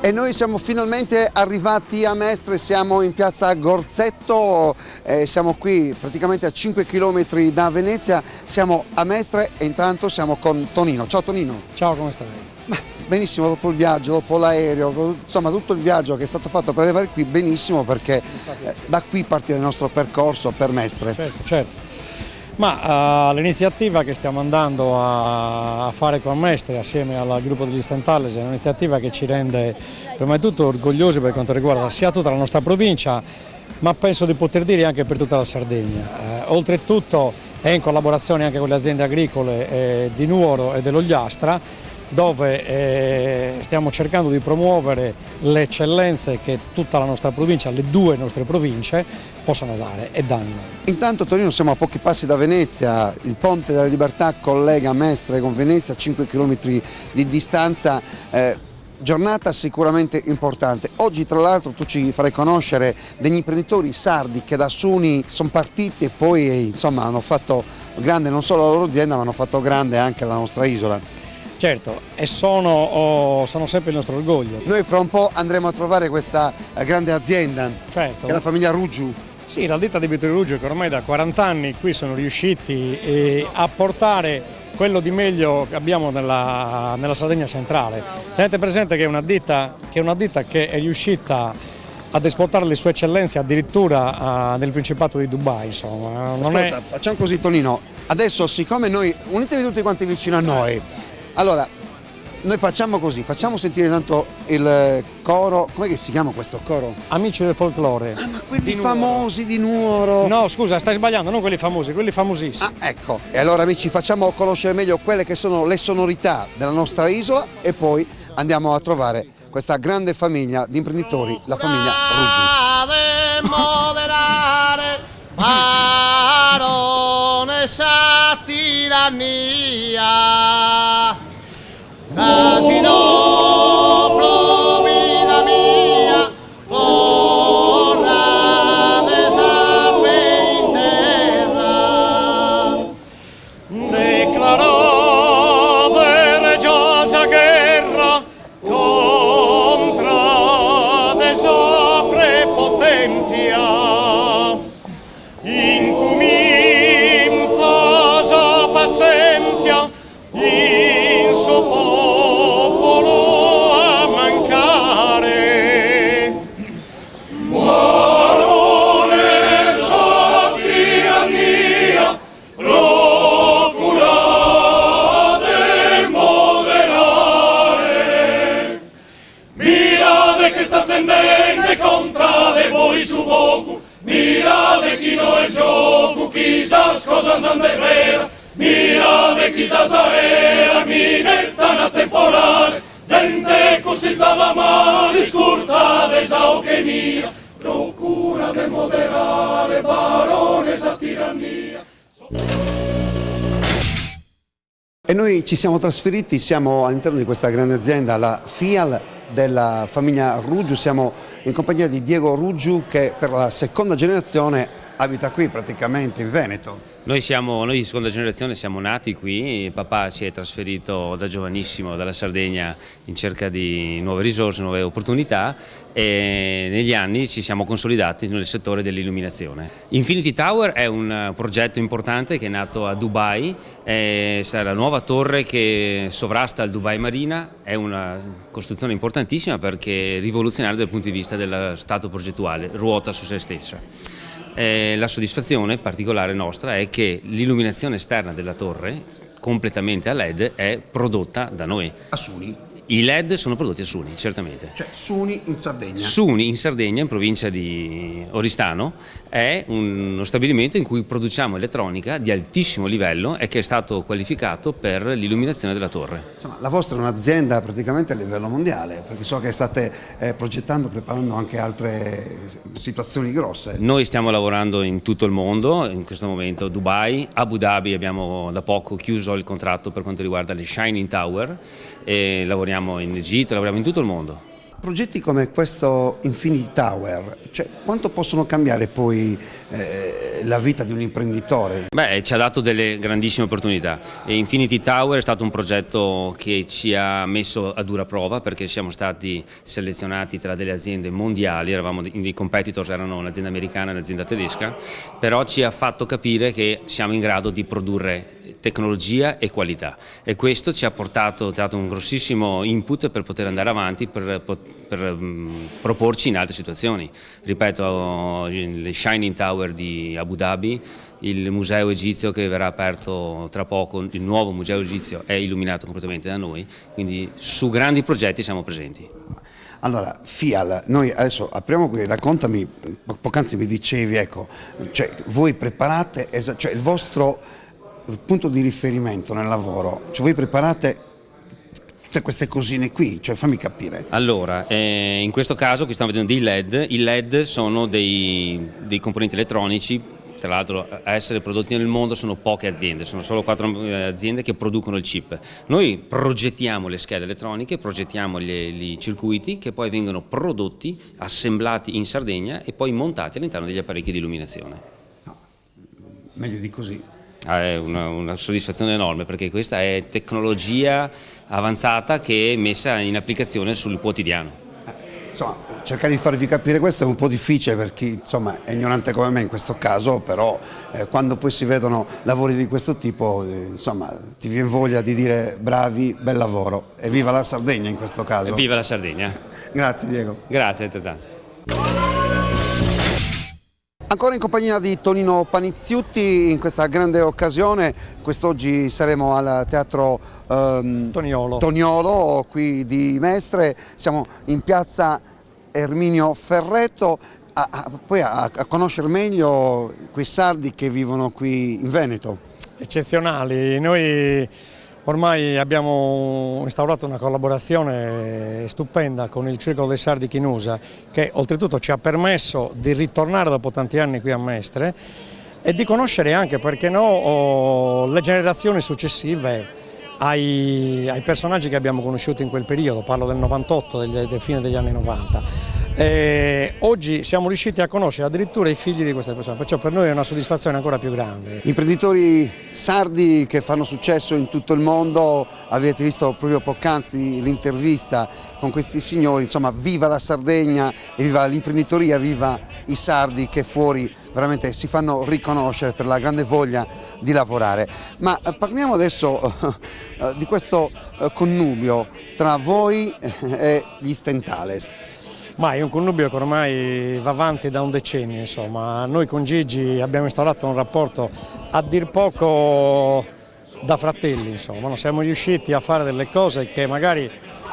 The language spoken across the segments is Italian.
E noi siamo finalmente arrivati a Mestre, siamo in piazza Gorzetto, siamo qui praticamente a 5 km da Venezia, siamo a Mestre e intanto siamo con Tonino. Ciao Tonino. Ciao, come stai? Benissimo, dopo il viaggio, dopo l'aereo, insomma tutto il viaggio che è stato fatto per arrivare qui, benissimo, perché da qui partirà il nostro percorso per Mestre. Certo. Ma l'iniziativa che stiamo andando a fare con Mestre assieme al gruppo degli Stentales è un'iniziativa che ci rende prima di tutto orgogliosi per quanto riguarda sia tutta la nostra provincia, ma penso di poter dire anche per tutta la Sardegna. Oltretutto è in collaborazione anche con le aziende agricole di Nuoro e dell'Ogliastra, dove stiamo cercando di promuovere le eccellenze che tutta la nostra provincia, le due nostre province, possono dare e danno. Intanto Torino, siamo a pochi passi da Venezia, il Ponte della Libertà collega Mestre con Venezia, 5 km di distanza, giornata sicuramente importante. Oggi tra l'altro tu ci farai conoscere degli imprenditori sardi che da Suni sono partiti e poi insomma hanno fatto grande non solo la loro azienda, ma hanno fatto grande anche la nostra isola. Certo, e sono sempre il nostro orgoglio. Noi fra un po' andremo a trovare questa grande azienda, certo, che è la famiglia Ruggiu. Sì, la ditta di Vittorio Ruggio, che ormai da 40 anni qui sono riusciti a portare quello di meglio che abbiamo nella Sardegna centrale. Tenete presente che è una ditta che è riuscita ad esportare le sue eccellenze addirittura nel Principato di Dubai, insomma. Ascolta, facciamo così Tonino, adesso siccome noi, unitevi tutti quanti vicino a noi, allora noi facciamo così, facciamo sentire tanto il coro, com'è che si chiama questo coro? Amici del folklore. Ah, ma quelli famosi di Nuoro. No, scusa, stai sbagliando, non quelli famosi, quelli famosissimi. Ah, ecco, e allora amici facciamo conoscere meglio quelle che sono le sonorità della nostra isola e poi andiamo a trovare questa grande famiglia di imprenditori, la famiglia Ruggiu. Barone sa tirannia, casino provvida mia, torna de sape in terra, declarate regiosa guerra contra de sa prepotenzia. Incomincia sa pazienza in suo popolo a mancare. Barone sa tirannia, procurate moderare. Mirate che sta ascendente contra de voi su vocu, mirate chi no è il gioco, chissà cosa s'han de vera, mirate chissà era, minetta una temporale, gente così stava male, scurtate sa che mia, procura de moderare, barone sa tirannia. E noi ci siamo trasferiti, siamo all'interno di questa grande azienda, la FIAL della famiglia Ruggiu, siamo in compagnia di Diego Ruggiu che per la seconda generazione abita qui praticamente in Veneto. Noi di seconda generazione siamo nati qui, papà si è trasferito da giovanissimo dalla Sardegna in cerca di nuove risorse, nuove opportunità e negli anni ci siamo consolidati nel settore dell'illuminazione. Infinity Tower è un progetto importante che è nato a Dubai, sarà la nuova torre che sovrasta il Dubai Marina, è una costruzione importantissima perché rivoluzionaria dal punto di vista dello stato progettuale, ruota su se stessa. La soddisfazione particolare nostra è che l'illuminazione esterna della torre, completamente a LED, è prodotta da noi. A Suni? I LED sono prodotti a Suni, certamente. Cioè Suni in Sardegna? Suni in Sardegna, in provincia di Oristano, è uno stabilimento in cui produciamo elettronica di altissimo livello e che è stato qualificato per l'illuminazione della torre. Insomma, la vostra è un'azienda praticamente a livello mondiale, perché so che state progettando, preparando anche altre situazioni grosse. Noi stiamo lavorando in tutto il mondo, in questo momento Dubai, Abu Dhabi, abbiamo da poco chiuso il contratto per quanto riguarda le Shining Tower e lavoriamo in Egitto, lavoriamo in tutto il mondo. progetti come questo Infinity Tower, cioè, quanto possono cambiare poi la vita di un imprenditore? Beh, ci ha dato delle grandissime opportunità e Infinity Tower è stato un progetto che ci ha messo a dura prova perché siamo stati selezionati tra delle aziende mondiali, eravamo i competitors, erano un'azienda americana e un'azienda tedesca, però ci ha fatto capire che siamo in grado di produrre tecnologia e qualità e questo ci ha dato un grossissimo input per poter andare avanti, per proporci in altre situazioni. Ripeto, le Shining Tower di Abu Dhabi, il museo egizio che verrà aperto tra poco, il nuovo museo egizio è illuminato completamente da noi, quindi su grandi progetti siamo presenti. Allora, FIAL, noi adesso apriamo qui, raccontami, poc'anzi mi dicevi, ecco, cioè voi preparate, cioè il vostro punto di riferimento nel lavoro, cioè voi preparate tutte queste cosine qui, cioè fammi capire. Allora, in questo caso qui stiamo vedendo dei LED, i LED sono dei componenti elettronici, tra l'altro a essere prodotti nel mondo sono poche aziende, sono solo 4 aziende che producono il chip. Noi progettiamo le schede elettroniche, progettiamo i circuiti che poi vengono prodotti, assemblati in Sardegna e poi montati all'interno degli apparecchi di illuminazione. No, meglio di così. È una soddisfazione enorme perché questa è tecnologia avanzata che è messa in applicazione sul quotidiano. Insomma, cercare di farvi capire questo è un po' difficile per chi insomma, è ignorante come me in questo caso, però quando poi si vedono lavori di questo tipo insomma, ti viene voglia di dire bravi, bel lavoro e viva la Sardegna in questo caso. Viva la Sardegna! Grazie Diego. Grazie altrettanto. Ancora in compagnia di Tonino Panizziutti in questa grande occasione, quest'oggi saremo al teatro Toniolo qui di Mestre, siamo in piazza Erminio Ferretto poi a conoscere meglio quei sardi che vivono qui in Veneto. Eccezionali, noi ormai abbiamo instaurato una collaborazione stupenda con il Circolo dei Sardi Chinusa che oltretutto ci ha permesso di ritornare dopo tanti anni qui a Mestre e di conoscere anche, perché no, le generazioni successive ai personaggi che abbiamo conosciuto in quel periodo, parlo del 98, del fine degli anni 90. Oggi siamo riusciti a conoscere addirittura i figli di queste persone, perciò per noi è una soddisfazione ancora più grande. Imprenditori sardi che fanno successo in tutto il mondo, avete visto proprio poc'anzi l'intervista con questi signori, insomma viva la Sardegna e viva l'imprenditoria, viva i sardi che fuori veramente si fanno riconoscere per la grande voglia di lavorare. Ma parliamo adesso di questo connubio tra voi e gli Stentales. Ma è un connubio che ormai va avanti da un decennio, insomma. Noi con Gigi abbiamo instaurato un rapporto a dir poco da fratelli, insomma. Non siamo riusciti a fare delle cose che magari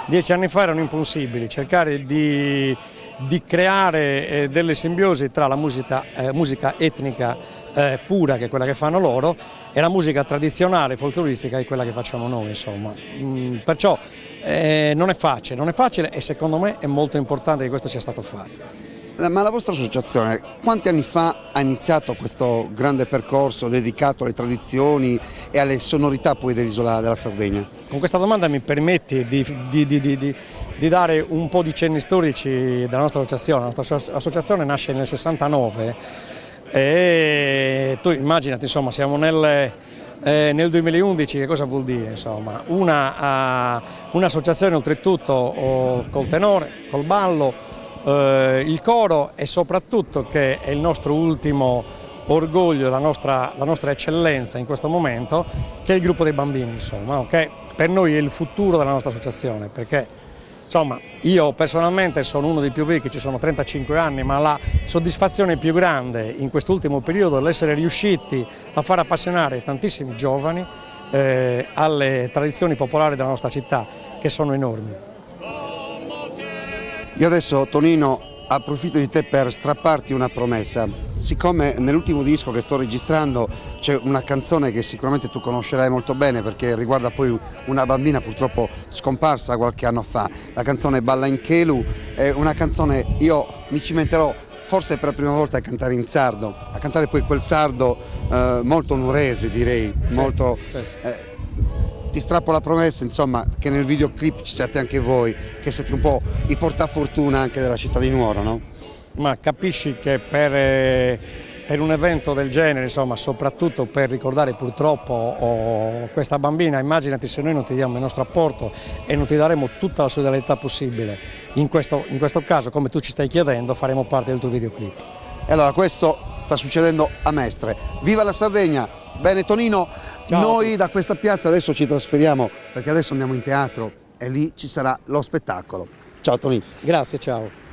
10 anni fa erano impossibili, cercare di creare delle simbiosi tra la musica etnica pura, che è quella che fanno loro, e la musica tradizionale, folcloristica, che è quella che facciamo noi, insomma. Perciò non è facile e secondo me è molto importante che questo sia stato fatto. Ma la vostra associazione quanti anni fa ha iniziato questo grande percorso dedicato alle tradizioni e alle sonorità poi dell'isola della Sardegna? Con questa domanda mi permetti di dare un po' di cenni storici della nostra associazione. La nostra associazione nasce nel 69 e tu immaginati, insomma, siamo nel 2011, che cosa vuol dire? Insomma, un'associazione oltretutto col tenore, col ballo, il coro e soprattutto, che è il nostro ultimo orgoglio, la nostra eccellenza in questo momento, che è il gruppo dei bambini, insomma, che per noi è il futuro della nostra associazione, perché insomma, io personalmente sono uno dei più vecchi, ci sono 35 anni, ma la soddisfazione più grande in quest'ultimo periodo è l'essere riusciti a far appassionare tantissimi giovani alle tradizioni popolari della nostra città, che sono enormi. Io adesso, Tonino, approfitto di te per strapparti una promessa. Siccome nell'ultimo disco che sto registrando c'è una canzone che sicuramente tu conoscerai molto bene, perché riguarda poi una bambina purtroppo scomparsa qualche anno fa, la canzone Balla in Chelu, è una canzone, io mi cimenterò forse per la prima volta a cantare in sardo, a cantare poi quel sardo molto nurese, direi, molto... ti strappo la promessa, insomma, che nel videoclip ci siate anche voi, che siete un po' i portafortuna anche della città di Nuoro, no? Ma capisci che per un evento del genere, insomma, soprattutto per ricordare purtroppo questa bambina, immaginati se noi non ti diamo il nostro apporto e non ti daremo tutta la solidarietà possibile. In questo caso, come tu ci stai chiedendo, faremo parte del tuo videoclip. E allora questo sta succedendo a Mestre. Viva la Sardegna! Bene Tonino, Ciao. noi da questa piazza adesso ci trasferiamo perché adesso andiamo in teatro e lì ci sarà lo spettacolo. Ciao Tonino. Grazie, ciao.